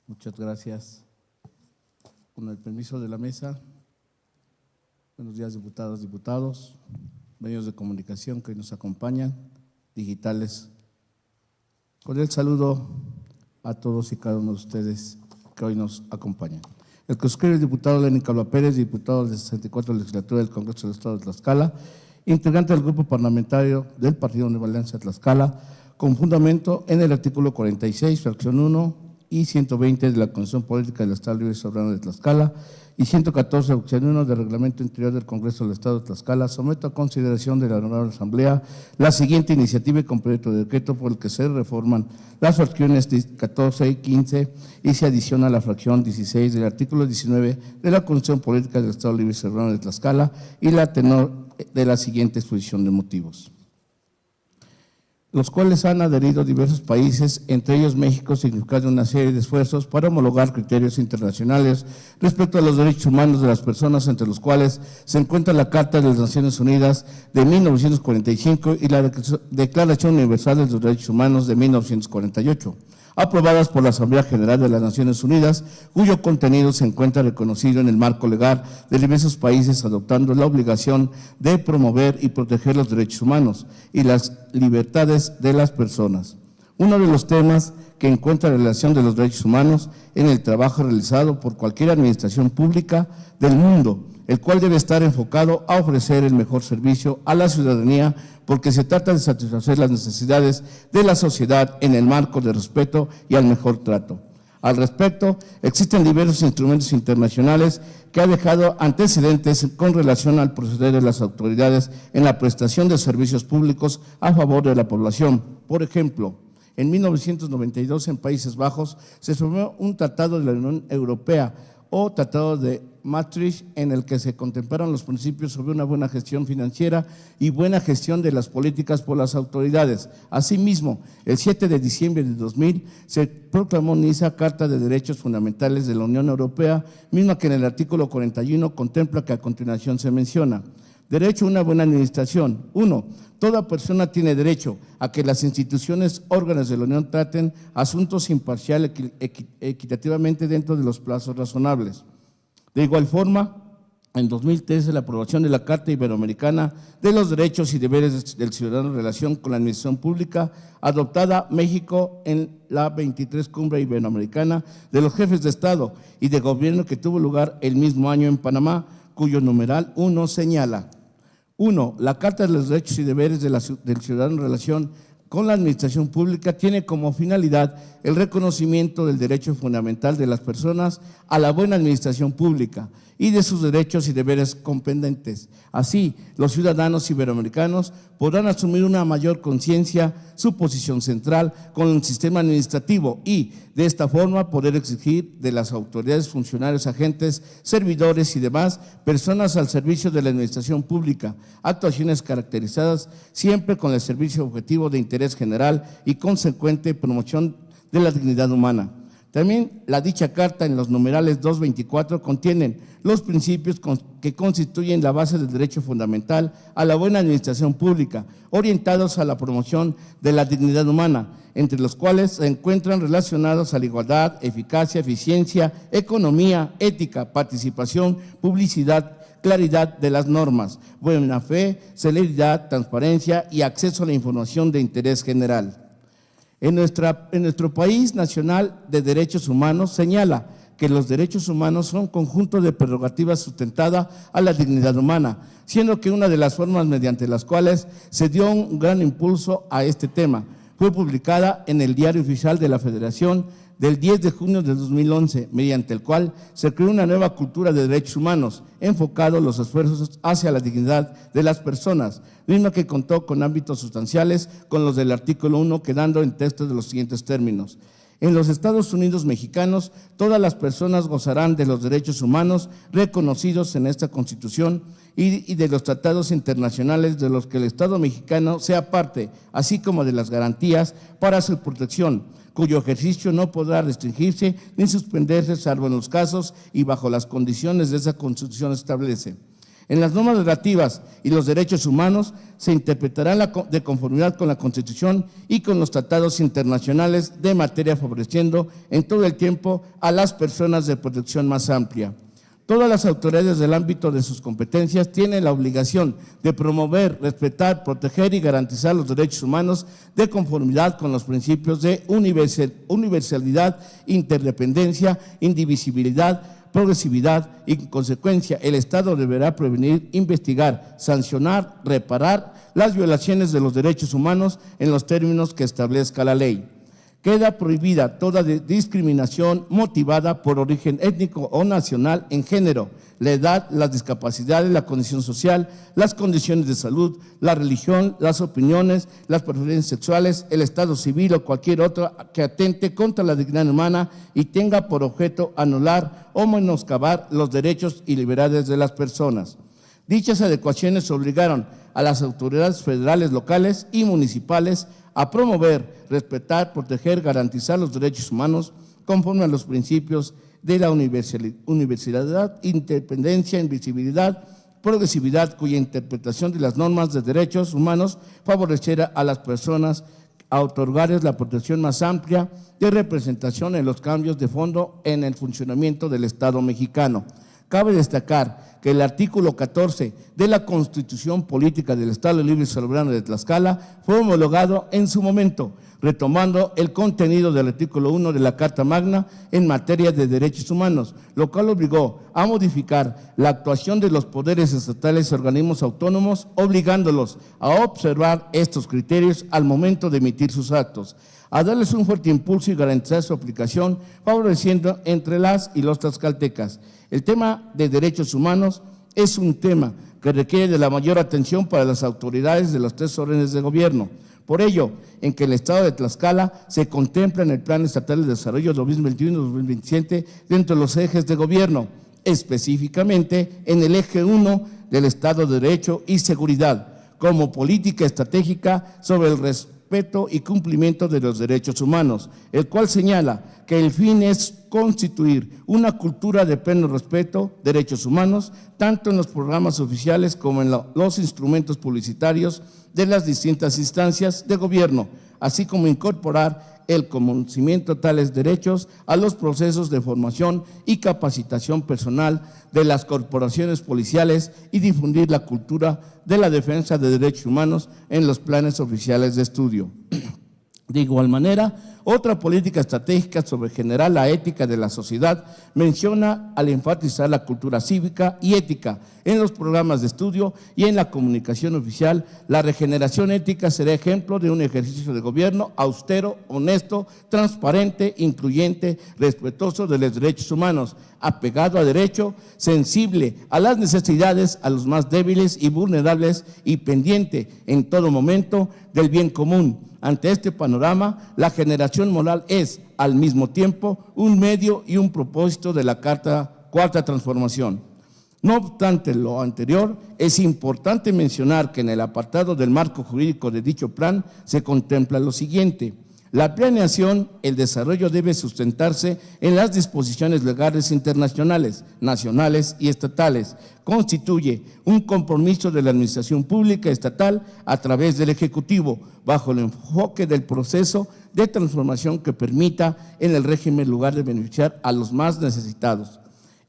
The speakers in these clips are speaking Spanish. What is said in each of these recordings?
Muchas gracias. Con el permiso de la mesa, buenos días diputados, diputados, medios de comunicación que hoy nos acompañan, digitales. Con el saludo a todos y cada uno de ustedes que hoy nos acompañan. El que suscribe el diputado Lenín Calva Pérez, diputado de 64 legislatura del Congreso del Estado de Tlaxcala, integrante del grupo parlamentario del Partido Nueva Alianza Tlaxcala, con fundamento en el artículo 46, fracción 1 y 120 de la Constitución Política del Estado Libre y Soberano de Tlaxcala y 114, fracción 1 del Reglamento Interior del Congreso del Estado de Tlaxcala, someto a consideración de la Honorable Asamblea la siguiente iniciativa y con proyecto de decreto por el que se reforman las fracciones 14 y 15 y se adiciona la fracción 16 del artículo 19 de la Constitución Política del Estado Libre y Soberano de Tlaxcala y la tenor de la siguiente exposición de motivos, los cuales han adherido diversos países, entre ellos México, significando una serie de esfuerzos para homologar criterios internacionales respecto a los derechos humanos de las personas, entre los cuales se encuentra la Carta de las Naciones Unidas de 1945 y la Declaración Universal de los Derechos Humanos de 1948, aprobadas por la Asamblea General de las Naciones Unidas, cuyo contenido se encuentra reconocido en el marco legal de diversos países, adoptando la obligación de promover y proteger los derechos humanos y las libertades de las personas. Uno de los temas que encuentra relación de los derechos humanos en el trabajo realizado por cualquier administración pública del mundo, el cual debe estar enfocado a ofrecer el mejor servicio a la ciudadanía, porque se trata de satisfacer las necesidades de la sociedad en el marco de respeto y al mejor trato. Al respecto, existen diversos instrumentos internacionales que han dejado antecedentes con relación al proceder de las autoridades en la prestación de servicios públicos a favor de la población. Por ejemplo, en 1992 en Países Bajos se firmó un tratado de la Unión Europea o Tratado de Maastricht, en el que se contemplaron los principios sobre una buena gestión financiera y buena gestión de las políticas por las autoridades. Asimismo, el 7 de diciembre de 2000 se proclamó Niza Carta de Derechos Fundamentales de la Unión Europea, misma que en el artículo 41 contempla que a continuación se menciona. Derecho a una buena administración. 1. Toda persona tiene derecho a que las instituciones, órganos de la Unión traten asuntos imparcial, equitativamente dentro de los plazos razonables. De igual forma, en 2013, la aprobación de la Carta Iberoamericana de los Derechos y Deberes del Ciudadano en relación con la administración pública, adoptada México en la 23 Cumbre Iberoamericana de los Jefes de Estado y de Gobierno que tuvo lugar el mismo año en Panamá, cuyo numeral 1 señala: 1. La Carta de los Derechos y Deberes del Ciudadano en relación con la administración pública tiene como finalidad el reconocimiento del derecho fundamental de las personas a la buena administración pública y de sus derechos y deberes competentes. Así, los ciudadanos iberoamericanos podrán asumir una mayor conciencia su posición central con el sistema administrativo y, de esta forma, poder exigir de las autoridades, funcionarios, agentes, servidores y demás personas al servicio de la administración pública, actuaciones caracterizadas siempre con el servicio objetivo de interés general y consecuente promoción de la dignidad humana. También la dicha carta en los numerales 224 contienen los principios que constituyen la base del derecho fundamental a la buena administración pública, orientados a la promoción de la dignidad humana, entre los cuales se encuentran relacionados a la igualdad, eficacia, eficiencia, economía, ética, participación, publicidad, claridad de las normas, buena fe, celeridad, transparencia y acceso a la información de interés general. En nuestro país nacional de derechos humanos señala que los derechos humanos son un conjunto de prerrogativas sustentadas a la dignidad humana, siendo que una de las formas mediante las cuales se dio un gran impulso a este tema fue publicada en el Diario Oficial de la Federación del 10 de junio de 2011, mediante el cual se creó una nueva cultura de derechos humanos, enfocado los esfuerzos hacia la dignidad de las personas, misma que contó con ámbitos sustanciales con los del artículo 1, quedando en texto de los siguientes términos: en los Estados Unidos mexicanos, todas las personas gozarán de los derechos humanos reconocidos en esta Constitución y de los tratados internacionales de los que el Estado mexicano sea parte, así como de las garantías para su protección, cuyo ejercicio no podrá restringirse ni suspenderse, salvo en los casos y bajo las condiciones de esa Constitución establece. En las normas relativas y los derechos humanos se interpretarán de conformidad con la Constitución y con los tratados internacionales de materia, favoreciendo en todo el tiempo a las personas de protección más amplia. Todas las autoridades del ámbito de sus competencias tienen la obligación de promover, respetar, proteger y garantizar los derechos humanos de conformidad con los principios de universalidad, interdependencia, indivisibilidad, progresividad y, en consecuencia, el Estado deberá prevenir, investigar, sancionar, reparar las violaciones de los derechos humanos en los términos que establezca la ley. Queda prohibida toda discriminación motivada por origen étnico o nacional en género, la edad, las discapacidades, la condición social, las condiciones de salud, la religión, las opiniones, las preferencias sexuales, el estado civil o cualquier otro que atente contra la dignidad humana y tenga por objeto anular o menoscabar los derechos y libertades de las personas. Dichas adecuaciones obligaron a las autoridades federales, locales y municipales a promover, respetar, proteger, garantizar los derechos humanos conforme a los principios de la universalidad, independencia, invisibilidad, progresividad, cuya interpretación de las normas de derechos humanos favorecerá a las personas a otorgarles la protección más amplia de representación en los cambios de fondo en el funcionamiento del Estado mexicano. Cabe destacar que el artículo 14 de la Constitución Política del Estado Libre y Soberano de Tlaxcala fue homologado en su momento, retomando el contenido del artículo 1 de la Carta Magna en materia de derechos humanos, lo cual obligó a modificar la actuación de los poderes estatales y organismos autónomos, obligándolos a observar estos criterios al momento de emitir sus actos, a darles un fuerte impulso y garantizar su aplicación, favoreciendo entre las y los tlaxcaltecas. El tema de derechos humanos es un tema que requiere de la mayor atención para las autoridades de los tres órdenes de gobierno. Por ello, en que el Estado de Tlaxcala se contempla en el Plan Estatal de Desarrollo 2021-2027 dentro de los ejes de gobierno, específicamente en el eje 1 del Estado de Derecho y Seguridad, como política estratégica sobre el respeto y cumplimiento de los derechos humanos, el cual señala que el fin es constituir una cultura de pleno respeto de derechos humanos, tanto en los programas oficiales como en los instrumentos publicitarios de las distintas instancias de gobierno, así como incorporar el conocimiento de tales derechos a los procesos de formación y capacitación personal de las corporaciones policiales y difundir la cultura de la defensa de derechos humanos en los planes oficiales de estudio. De igual manera, otra política estratégica sobre generar la ética de la sociedad menciona al enfatizar la cultura cívica y ética en los programas de estudio y en la comunicación oficial. La regeneración ética será ejemplo de un ejercicio de gobierno austero, honesto, transparente, incluyente, respetuoso de los derechos humanos, apegado a derecho, sensible a las necesidades a los más débiles y vulnerables y pendiente en todo momento del bien común. Ante este panorama, la generación moral es, al mismo tiempo, un medio y un propósito de la Cuarta Transformación. No obstante lo anterior, es importante mencionar que en el apartado del marco jurídico de dicho plan se contempla lo siguiente: la planeación, el desarrollo debe sustentarse en las disposiciones legales internacionales, nacionales y estatales. Constituye un compromiso de la administración pública estatal a través del Ejecutivo, bajo el enfoque del proceso de transformación que permita en el régimen lugar de beneficiar a los más necesitados.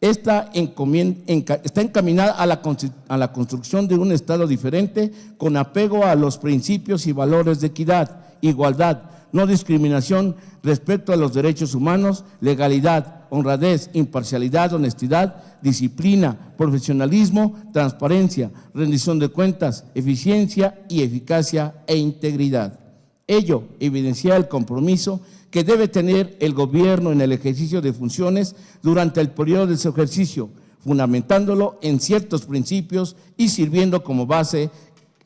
Está encaminada a la construcción de un Estado diferente con apego a los principios y valores de equidad, igualdad, no discriminación, respeto a los derechos humanos, legalidad, honradez, imparcialidad, honestidad, disciplina, profesionalismo, transparencia, rendición de cuentas, eficiencia y eficacia e integridad. Ello evidencia el compromiso que debe tener el gobierno en el ejercicio de funciones durante el periodo de su ejercicio, fundamentándolo en ciertos principios y sirviendo como base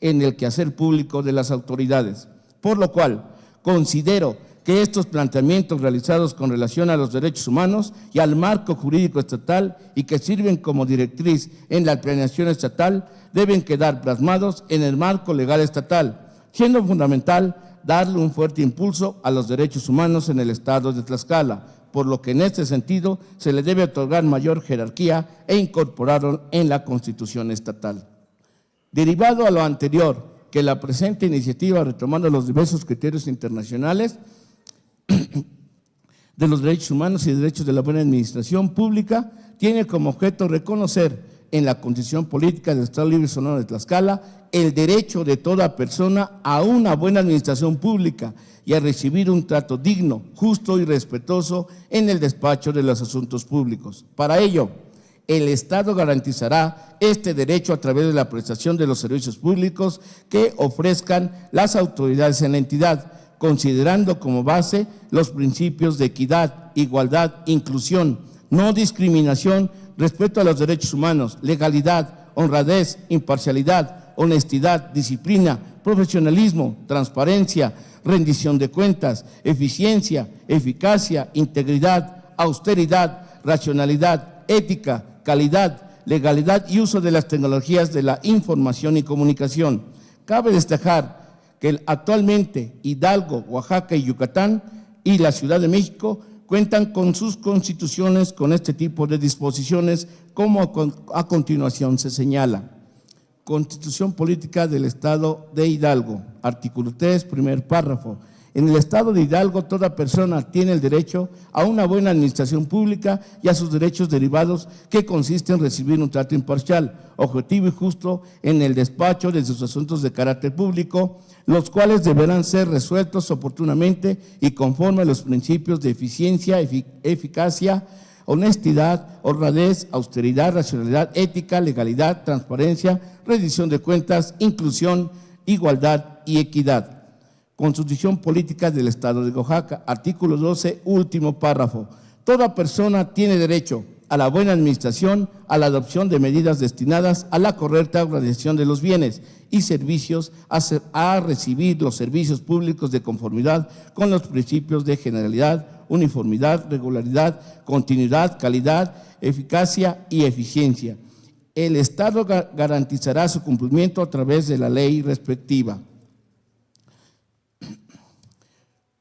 en el quehacer público de las autoridades. Por lo cual, considero que estos planteamientos realizados con relación a los derechos humanos y al marco jurídico estatal y que sirven como directriz en la planeación estatal deben quedar plasmados en el marco legal estatal, siendo fundamental darle un fuerte impulso a los derechos humanos en el Estado de Tlaxcala, por lo que en este sentido se le debe otorgar mayor jerarquía e incorporarlo en la Constitución estatal. Derivado a lo anterior, que la presente iniciativa, retomando los diversos criterios internacionales de los derechos humanos y derechos de la buena administración pública, tiene como objeto reconocer en la Constitución Política del Estado Libre y Sonoro de Tlaxcala el derecho de toda persona a una buena administración pública y a recibir un trato digno, justo y respetuoso en el despacho de los asuntos públicos. Para ello, el Estado garantizará este derecho a través de la prestación de los servicios públicos que ofrezcan las autoridades en la entidad, considerando como base los principios de equidad, igualdad, inclusión, no discriminación, respeto a los derechos humanos, legalidad, honradez, imparcialidad, honestidad, disciplina, profesionalismo, transparencia, rendición de cuentas, eficiencia, eficacia, integridad, austeridad, racionalidad, ética, calidad, legalidad y uso de las tecnologías de la información y comunicación. Cabe destacar que actualmente Hidalgo, Oaxaca y Yucatán y la Ciudad de México cuentan con sus constituciones con este tipo de disposiciones, como a continuación se señala. Constitución Política del Estado de Hidalgo, artículo 3, primer párrafo. En el Estado de Hidalgo, toda persona tiene el derecho a una buena administración pública y a sus derechos derivados, que consiste en recibir un trato imparcial, objetivo y justo en el despacho de sus asuntos de carácter público, los cuales deberán ser resueltos oportunamente y conforme a los principios de eficiencia, eficacia, honestidad, honradez, austeridad, racionalidad, ética, legalidad, transparencia, rendición de cuentas, inclusión, igualdad y equidad. Constitución Política del Estado de Oaxaca, artículo 12, último párrafo. Toda persona tiene derecho a la buena administración, a la adopción de medidas destinadas a la correcta organización de los bienes y servicios, a recibir los servicios públicos de conformidad con los principios de generalidad, uniformidad, regularidad, continuidad, calidad, eficacia y eficiencia. El Estado garantizará su cumplimiento a través de la ley respectiva.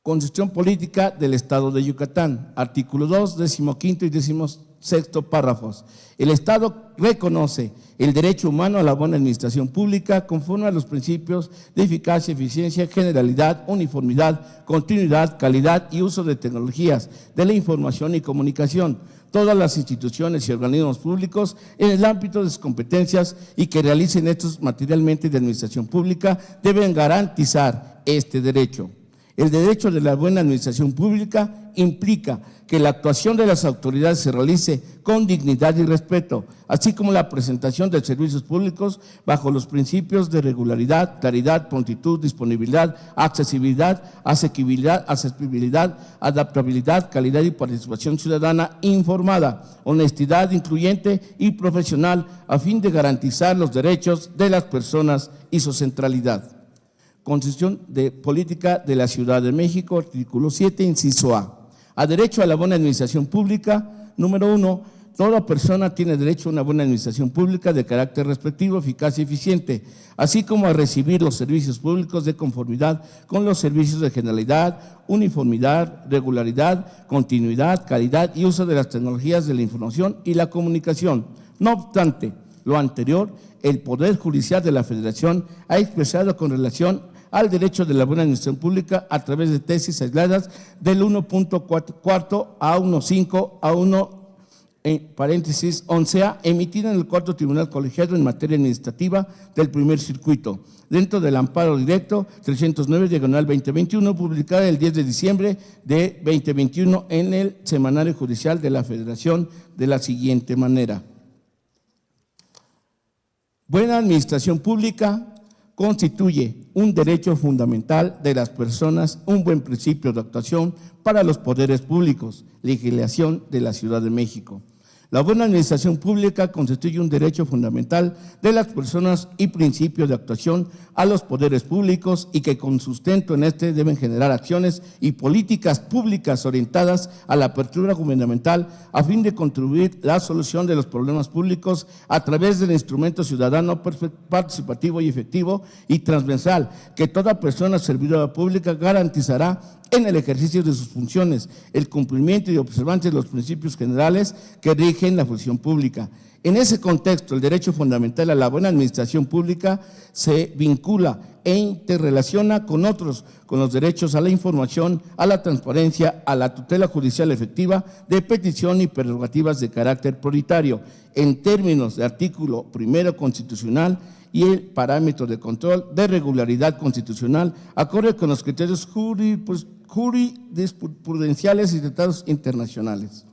Constitución Política del Estado de Yucatán, artículo 2, 15º y 16º párrafos. El Estado reconoce el derecho humano a la buena administración pública conforme a los principios de eficacia, eficiencia, generalidad, uniformidad, continuidad, calidad y uso de tecnologías de la información y comunicación. Todas las instituciones y organismos públicos en el ámbito de sus competencias y que realicen estos materialmente de administración pública deben garantizar este derecho. El derecho de la buena administración pública implica que la actuación de las autoridades se realice con dignidad y respeto, así como la presentación de servicios públicos bajo los principios de regularidad, claridad, prontitud, disponibilidad, accesibilidad, asequibilidad, adaptabilidad, calidad y participación ciudadana informada, honestidad incluyente y profesional, a fin de garantizar los derechos de las personas y su centralidad. Constitución de Política de la Ciudad de México, artículo 7, inciso A. A derecho a la buena administración pública, número 1, toda persona tiene derecho a una buena administración pública de carácter respectivo, eficaz y eficiente, así como a recibir los servicios públicos de conformidad con los servicios de generalidad, uniformidad, regularidad, continuidad, calidad y uso de las tecnologías de la información y la comunicación. No obstante lo anterior, el Poder Judicial de la Federación ha expresado con relación al derecho de la buena administración pública a través de tesis aisladas del 1.4 a 1.5 a 1 paréntesis 11A, emitida en el Cuarto Tribunal Colegiado en materia administrativa del primer circuito, dentro del amparo directo 309/2021, publicada el 10 de diciembre de 2021 en el Semanario Judicial de la Federación, de la siguiente manera. Buena administración pública constituye un derecho fundamental de las personas, un buen principio de actuación para los poderes públicos, legislación de la Ciudad de México. La buena administración pública constituye un derecho fundamental de las personas y principio de actuación a los poderes públicos y que con sustento en este deben generar acciones y políticas públicas orientadas a la apertura gubernamental a fin de contribuir a la solución de los problemas públicos a través del instrumento ciudadano participativo y efectivo y transversal que toda persona servidora pública garantizará en el ejercicio de sus funciones, el cumplimiento y observancia de los principios generales que rigen la función pública. En ese contexto, el derecho fundamental a la buena administración pública se vincula e interrelaciona con otros, con los derechos a la información, a la transparencia, a la tutela judicial efectiva de petición y prerrogativas de carácter prioritario, en términos de artículo primero constitucional y el parámetro de control de regularidad constitucional, acorde con los criterios jurisprudenciales y tratados internacionales.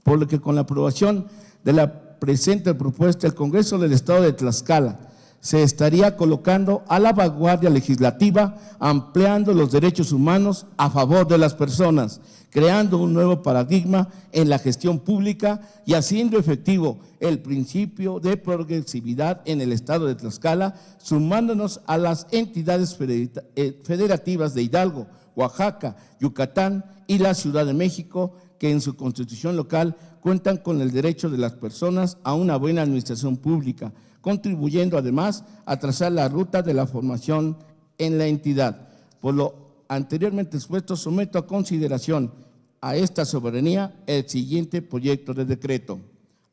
Por lo que con la aprobación de la presente propuesta, el Congreso del Estado de Tlaxcala se estaría colocando a la vanguardia legislativa, ampliando los derechos humanos a favor de las personas, creando un nuevo paradigma en la gestión pública y haciendo efectivo el principio de progresividad en el Estado de Tlaxcala, sumándonos a las entidades federativas de Hidalgo, Oaxaca, Yucatán y la Ciudad de México, que en su constitución local cuentan con el derecho de las personas a una buena administración pública, contribuyendo además a trazar la ruta de la formación en la entidad. Por lo anteriormente expuesto, someto a consideración a esta soberanía el siguiente proyecto de decreto.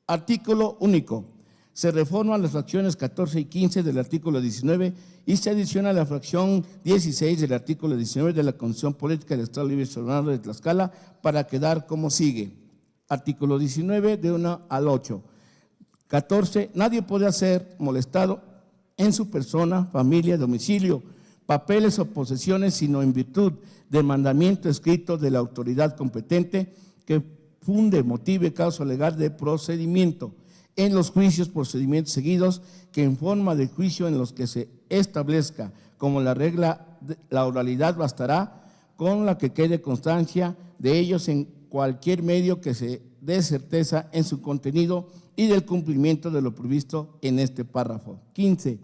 Artículo único. Se reforman las fracciones 14 y 15 del artículo 19 y se adiciona la fracción 16 del artículo 19 de la Constitución Política del Estado Libre y Soberano de Tlaxcala para quedar como sigue. Artículo 19 de 1 al 8. 14. Nadie puede ser molestado en su persona, familia, domicilio, papeles o posesiones, sino en virtud de mandamiento escrito de la autoridad competente que funde, motive causa legal de procedimiento en los juicios, procedimientos seguidos, que en forma de juicio en los que se establezca como la regla, la oralidad bastará con la que quede constancia de ellos en cualquier medio que se dé certeza en su contenido y del cumplimiento de lo previsto en este párrafo. 15.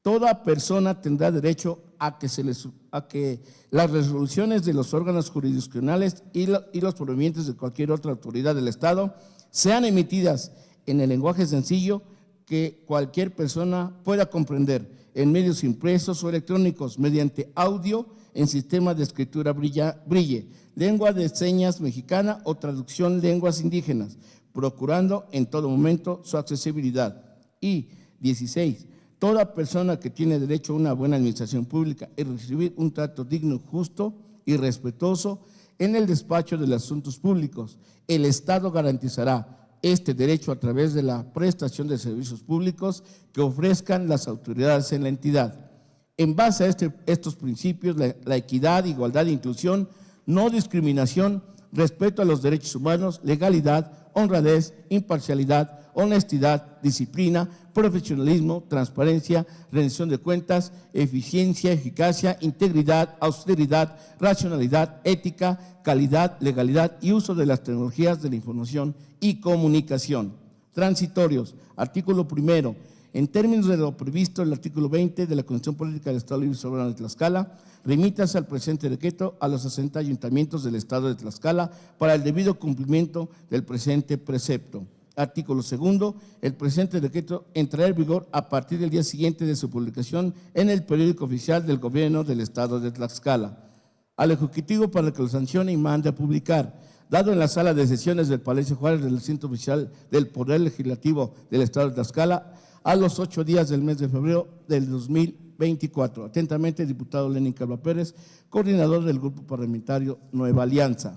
Toda persona tendrá derecho a que las resoluciones de los órganos jurisdiccionales y los provenientes de cualquier otra autoridad del Estado sean emitidas en el lenguaje sencillo que cualquier persona pueda comprender, en medios impresos o electrónicos, mediante audio, en sistema de escritura brille, lengua de señas mexicana o traducción lenguas indígenas, procurando en todo momento su accesibilidad. Y 16. Toda persona que tiene derecho a una buena administración pública y recibir un trato digno, justo y respetuoso en el despacho de los asuntos públicos, el Estado garantizará este derecho a través de la prestación de servicios públicos que ofrezcan las autoridades en la entidad. En base a estos principios, la equidad, igualdad e inclusión, no discriminación, respeto a los derechos humanos, legalidad, honradez, imparcialidad, honestidad, disciplina, profesionalismo, transparencia, rendición de cuentas, eficiencia, eficacia, integridad, austeridad, racionalidad, ética, calidad, legalidad y uso de las tecnologías de la información y comunicación. Transitorios. Artículo primero. En términos de lo previsto en el artículo 20 de la Constitución Política del Estado Libre y Soberano de Tlaxcala, remítase al presente decreto a los 60 ayuntamientos del Estado de Tlaxcala para el debido cumplimiento del presente precepto. Artículo segundo. El presente decreto entrará en vigor a partir del día siguiente de su publicación en el periódico oficial del Gobierno del Estado de Tlaxcala. Al Ejecutivo para que lo sancione y mande a publicar, dado en la sala de sesiones del Palacio Juárez del recinto oficial del Poder Legislativo del Estado de Tlaxcala, a los 8 días del mes de febrero del 2024. Atentamente, diputado Lenin Calva Pérez, coordinador del Grupo Parlamentario Nueva Alianza.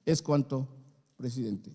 Es cuanto, presidente.